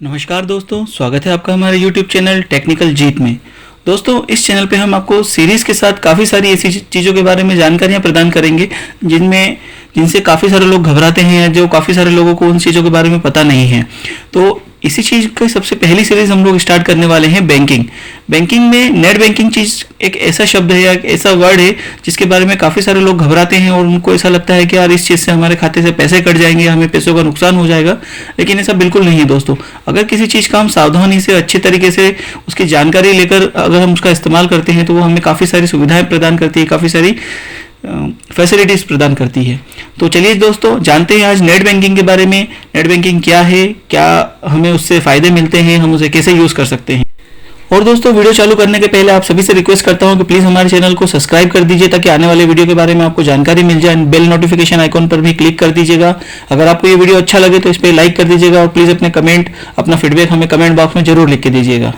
नमस्कार दोस्तों, स्वागत है आपका हमारे YouTube चैनल टेक्निकल जीत में। दोस्तों, इस चैनल पे हम आपको सीरीज़ के साथ काफ़ी सारी ऐसी चीज़ों के बारे में जानकारियाँ प्रदान करेंगे जिनसे काफ़ी सारे लोग घबराते हैं, जो काफ़ी सारे लोगों को उन चीज़ों के बारे में पता नहीं है। तो इसी चीज़ की सबसे पहली सीरीज़ हम लोग स्टार्ट करने वाले हैं बैंकिंग। बैंकिंग में नेट बैंकिंग चीज़ एक ऐसा शब्द है या एक ऐसा वर्ड है जिसके बारे में काफ़ी सारे लोग घबराते हैं और उनको ऐसा लगता है कि यार इस चीज़ से हमारे खाते से पैसे कट जाएंगे, हमें पैसों का नुकसान हो जाएगा। लेकिन ऐसा बिल्कुल नहीं है दोस्तों। अगर किसी चीज़ का हम सावधानी से अच्छे तरीके से उसकी जानकारी लेकर अगर हम उसका इस्तेमाल करते हैं तो वो हमें काफ़ी सारी सुविधाएं प्रदान करती है, काफ़ी सारी फैसिलिटीज़ प्रदान करती है। तो चलिए दोस्तों, जानते हैं आज नेट बैंकिंग के बारे में। नेट बैंकिंग क्या है, क्या हमें उससे फ़ायदे मिलते हैं, हम उसे कैसे यूज़ कर सकते हैं। और दोस्तों, वीडियो चालू करने के पहले आप सभी से रिक्वेस्ट करता हूं कि प्लीज़ हमारे चैनल को सब्सक्राइब कर दीजिए ताकि आने वाले वीडियो के बारे में आपको जानकारी मिल जाए। बेल नोटिफिकेशन आइकॉन पर भी क्लिक कर दीजिएगा। अगर आपको ये वीडियो अच्छा लगे तो इस पर लाइक कर दीजिएगा और प्लीज़ अपना फीडबैक हमें कमेंट बॉक्स में ज़रूर लिख के दीजिएगा।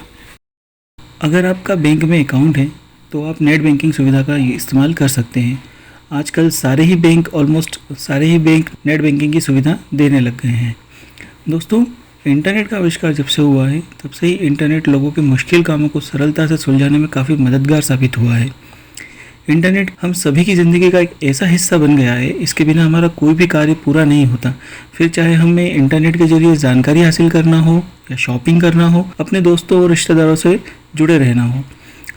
अगर आपका बैंक में अकाउंट है तो आप नेट बैंकिंग सुविधा का इस्तेमाल कर सकते हैं। आजकल ऑलमोस्ट सारे ही बैंक नेट बैंकिंग की सुविधा देने लग गए हैं। दोस्तों, इंटरनेट का आविष्कार जब से हुआ है तब से ही इंटरनेट लोगों के मुश्किल कामों को सरलता से सुलझाने में काफ़ी मददगार साबित हुआ है। इंटरनेट हम सभी की ज़िंदगी का एक ऐसा हिस्सा बन गया है, इसके बिना हमारा कोई भी कार्य पूरा नहीं होता। फिर चाहे हमें इंटरनेट के जरिए जानकारी हासिल करना हो या शॉपिंग करना हो, अपने दोस्तों और रिश्तेदारों से जुड़े रहना हो,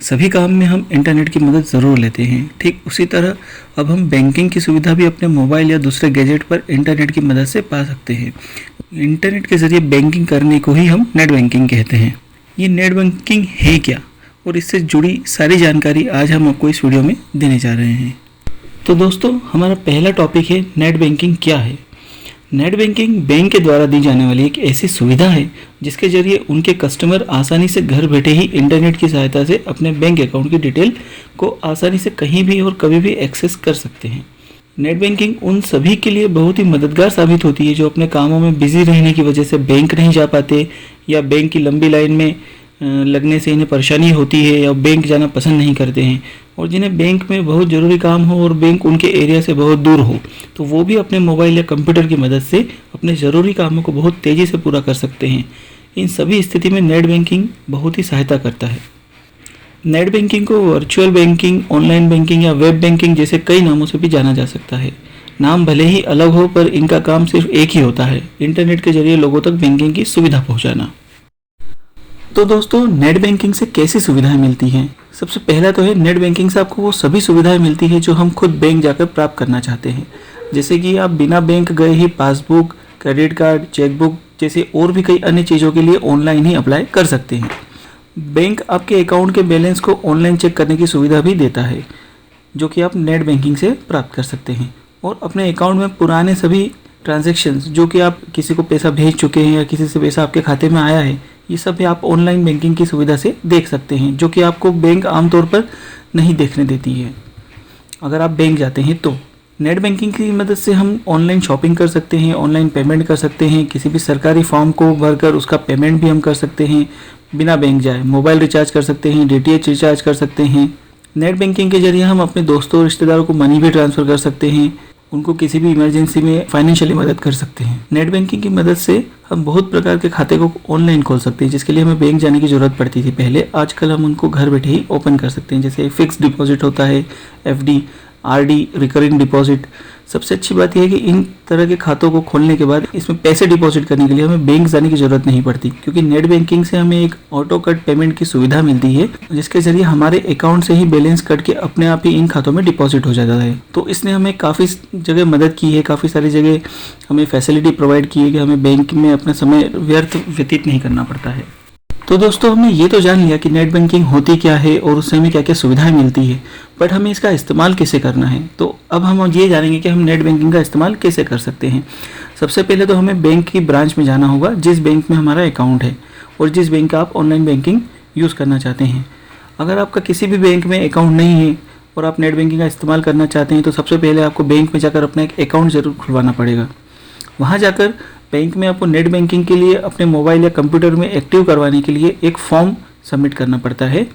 सभी काम में हम इंटरनेट की मदद ज़रूर लेते हैं। ठीक उसी तरह अब हम बैंकिंग की सुविधा भी अपने मोबाइल या दूसरे गैजेट पर इंटरनेट की मदद से पा सकते हैं। इंटरनेट के ज़रिए बैंकिंग करने को ही हम नेट बैंकिंग कहते हैं। ये नेट बैंकिंग है क्या और इससे जुड़ी सारी जानकारी आज हम आपको इस वीडियो में देने जा रहे हैं। तो दोस्तों, हमारा पहला टॉपिक है नेट बैंकिंग क्या है। नेट बैंकिंग बैंक के द्वारा दी जाने वाली एक ऐसी सुविधा है जिसके जरिए उनके कस्टमर आसानी से घर बैठे ही इंटरनेट की सहायता से अपने बैंक अकाउंट की डिटेल को आसानी से कहीं भी और कभी भी एक्सेस कर सकते हैं। नेट बैंकिंग उन सभी के लिए बहुत ही मददगार साबित होती है जो अपने कामों में बिजी रहने की वजह से बैंक नहीं जा पाते, या बैंक की लंबी लाइन में लगने से इन्हें परेशानी होती है, या बैंक जाना पसंद नहीं करते हैं, और जिन्हें बैंक में बहुत ज़रूरी काम हो और बैंक उनके एरिया से बहुत दूर हो तो वो भी अपने मोबाइल या कंप्यूटर की मदद से अपने ज़रूरी कामों को बहुत तेज़ी से पूरा कर सकते हैं। इन सभी स्थिति में नेट बैंकिंग बहुत ही सहायता करता है। नेट बैंकिंग को वर्चुअल बैंकिंग, ऑनलाइन बैंकिंग या वेब बैंकिंग जैसे कई नामों से भी जाना जा सकता है। नाम भले ही अलग हो पर इनका काम सिर्फ एक ही होता है, इंटरनेट के जरिए लोगों तक बैंकिंग की सुविधा पहुंचाना। तो दोस्तों, नेट बैंकिंग से कैसी सुविधाएं मिलती हैं। सबसे पहला तो है, नेट बैंकिंग से आपको वो सभी सुविधाएं मिलती है जो हम खुद बैंक जाकर प्राप्त करना चाहते हैं। जैसे कि आप बिना बैंक गए ही पासबुक, क्रेडिट कार्ड, चेकबुक जैसे और भी कई अन्य चीज़ों के लिए ऑनलाइन ही अप्लाई कर सकते हैं। बैंक आपके अकाउंट के बैलेंस को ऑनलाइन चेक करने की सुविधा भी देता है जो कि आप नेट बैंकिंग से प्राप्त कर सकते हैं। और अपने अकाउंट में पुराने सभी ट्रांजैक्शंस जो कि आप किसी को पैसा भेज चुके हैं या किसी से पैसा आपके खाते में आया है, ये सब भी आप ऑनलाइन बैंकिंग की सुविधा से देख सकते हैं, जो कि आपको बैंक आमतौर पर नहीं देखने देती है अगर आप बैंक जाते हैं। तो नेट बैंकिंग की मदद से हम ऑनलाइन शॉपिंग कर सकते हैं, ऑनलाइन पेमेंट कर सकते हैं, किसी भी सरकारी फॉर्म को भरकर उसका पेमेंट भी हम कर सकते हैं बिना बैंक जाए। मोबाइल रिचार्ज कर सकते हैं, DTH रिचार्ज कर सकते हैं। नेट बैंकिंग के जरिए हम अपने दोस्तों और रिश्तेदारों को मनी भी ट्रांसफ़र कर सकते हैं, उनको किसी भी इमरजेंसी में फाइनेंशियली मदद कर सकते हैं। नेट बैंकिंग की मदद से हम बहुत प्रकार के खाते को ऑनलाइन खोल सकते हैं जिसके लिए हमें बैंक जाने की ज़रूरत पड़ती थी पहले। आजकल हम उनको घर बैठे ही ओपन कर सकते हैं, जैसे फिक्स डिपॉजिट होता है, FD, RD, रिकरिंग डिपॉजिट। सबसे अच्छी बात यह है कि इन तरह के खातों को खोलने के बाद इसमें पैसे डिपॉजिट करने के लिए हमें बैंक जाने की ज़रूरत नहीं पड़ती, क्योंकि नेट बैंकिंग से हमें एक ऑटो कट पेमेंट की सुविधा मिलती है जिसके जरिए हमारे अकाउंट से ही बैलेंस कट के अपने आप ही इन खातों में डिपॉजिट हो जाता है। तो इसने हमें काफ़ी जगह मदद की है, काफ़ी सारी जगह हमें फैसिलिटी प्रोवाइड की है कि हमें बैंक में अपना समय व्यतीत नहीं करना पड़ता है। तो दोस्तों, हमने ये तो जान लिया कि नेट बैंकिंग होती क्या है और उससे हमें क्या क्या सुविधाएं मिलती है, बट हमें इसका इस्तेमाल कैसे करना है। तो अब हम ये जानेंगे कि हम नेट बैंकिंग का इस्तेमाल कैसे कर सकते हैं। सबसे पहले तो हमें बैंक की ब्रांच में जाना होगा जिस बैंक में हमारा अकाउंट है और जिस बैंक का आप ऑनलाइन बैंकिंग यूज़ करना चाहते हैं। अगर आपका किसी भी बैंक में अकाउंट नहीं है और आप नेट बैंकिंग का इस्तेमाल करना चाहते हैं तो सबसे पहले आपको बैंक में जाकर अपना एक अकाउंट ज़रूर खुलवाना पड़ेगा। वहाँ जाकर बैंक में आपको नेट बैंकिंग के लिए अपने मोबाइल या कंप्यूटर में एक्टिव करवाने के लिए एक फॉर्म सबमिट करना पड़ता है।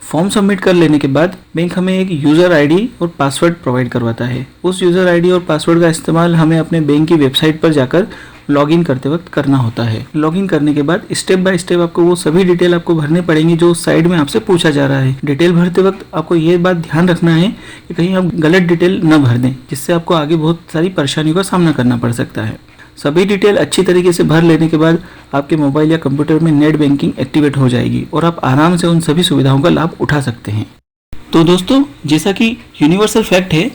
फॉर्म सबमिट कर लेने के बाद बैंक हमें एक यूज़र आईडी और पासवर्ड प्रोवाइड करवाता है। उस यूज़र आईडी और पासवर्ड का इस्तेमाल हमें अपने बैंक की वेबसाइट पर जाकर लॉगिन करते वक्त करना होता है। लॉगिन करने के बाद स्टेप बाय स्टेप आपको वो सभी डिटेल आपको भरने पड़ेंगे जो साइड में आपसे पूछा जा रहा है। डिटेल भरते वक्त आपको ये बात ध्यान रखना है कि कहीं आप गलत डिटेल न भर दें, जिससे आपको आगे बहुत सारी परेशानियों का सामना करना पड़ सकता है। सभी डिटेल अच्छी तरीके से भर लेने के बाद आपके मोबाइल या कंप्यूटर में नेट बैंकिंग एक्टिवेट हो जाएगी और आप आराम से उन सभी सुविधाओं का लाभ उठा सकते हैं। तो दोस्तों, जैसा कि यूनिवर्सल फैक्ट है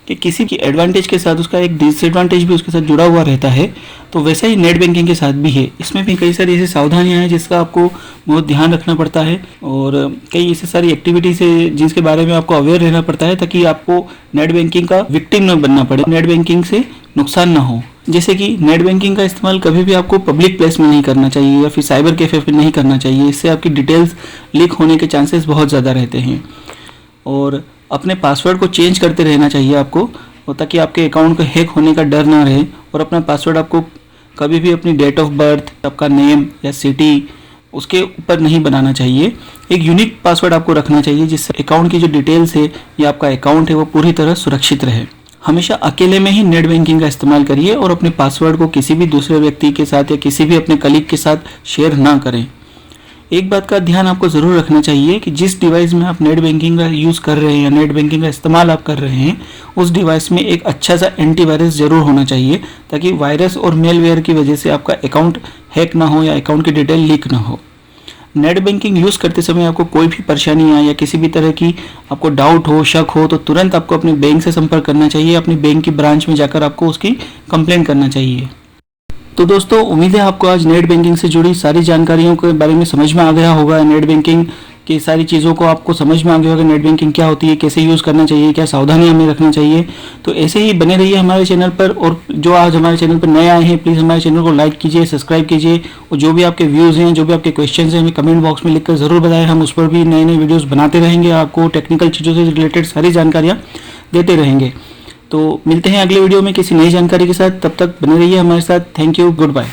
कि किसी की एडवांटेज के साथ उसका एक डिसएडवांटेज भी उसके साथ जुड़ा हुआ रहता है, तो वैसा ही नेट बैंकिंग के साथ भी है। इसमें भी कई सारी ऐसी सावधानियां हैं जिसका आपको बहुत ध्यान रखना पड़ता है और कई ऐसी सारी एक्टिविटीज़ है जिसके बारे में आपको अवेयर रहना पड़ता है ताकि आपको नेट बैंकिंग का विक्टिम न बनना पड़े, नेट बैंकिंग से नुकसान ना हो। जैसे कि नेट बैंकिंग का इस्तेमाल कभी भी आपको पब्लिक प्लेस में नहीं करना चाहिए या फिर साइबर कैफे पे नहीं करना चाहिए। इससे आपकी डिटेल्स लीक होने के चांसेस बहुत ज़्यादा रहते हैं। और अपने पासवर्ड को चेंज करते रहना चाहिए आपको, ताकि आपके अकाउंट को हैक होने का डर ना रहे। और अपना पासवर्ड आपको कभी भी अपनी डेट ऑफ बर्थ, आपका नेम या सिटी, उसके ऊपर नहीं बनाना चाहिए। एक यूनिक पासवर्ड आपको रखना चाहिए जिससे अकाउंट की जो डिटेल्स है या आपका अकाउंट है वो पूरी तरह सुरक्षित रहे। हमेशा अकेले में ही नेट बैंकिंग का इस्तेमाल करिए और अपने पासवर्ड को किसी भी दूसरे व्यक्ति के साथ या किसी भी अपने कलीग के साथ शेयर ना करें। एक बात का ध्यान आपको ज़रूर रखना चाहिए कि जिस डिवाइस में आप नेट बैंकिंग का यूज़ कर रहे हैं या नेट बैंकिंग का इस्तेमाल आप कर रहे हैं, उस डिवाइस में एक अच्छा सा एंटीवायरस ज़रूर होना चाहिए ताकि वायरस और मेलवेयर की वजह से आपका अकाउंट हैक ना हो या अकाउंट की डिटेल लीक ना हो। नेट बैंकिंग यूज़ करते समय आपको कोई भी परेशानी आए या किसी भी तरह की आपको डाउट हो, शक हो, तो तुरंत आपको अपने बैंक से संपर्क करना चाहिए। अपनी बैंक की ब्रांच में जाकर आपको उसकी कंप्लेंट करना चाहिए। तो दोस्तों, उम्मीद है आपको आज नेट बैंकिंग से जुड़ी सारी जानकारियों के बारे में समझ में आ गया होगा। नेट बैंकिंग की सारी चीज़ों को आपको समझ में आ गया होगा। नेट बैंकिंग क्या होती है, कैसे यूज़ करना चाहिए, क्या सावधानी हमें रखना चाहिए। तो ऐसे ही बने रहिए हमारे चैनल पर। और जो आज हमारे चैनल पर नए आए हैं, प्लीज़ हमारे चैनल को लाइक कीजिए, सब्सक्राइब कीजिए। और जो भी आपके व्यूज़ हैं, जो भी आपके क्वेश्चन हैं, हमें कमेंट बॉक्स में लिखकर ज़रूर बताएं। हम उस पर भी नए नए वीडियोज़ बनाते रहेंगे, आपको टेक्निकल चीज़ों से रिलेटेड सारी जानकारियाँ देते रहेंगे। तो मिलते हैं अगले वीडियो में किसी नई जानकारी के साथ। तब तक बने रहिए हमारे साथ। Thank you, good bye.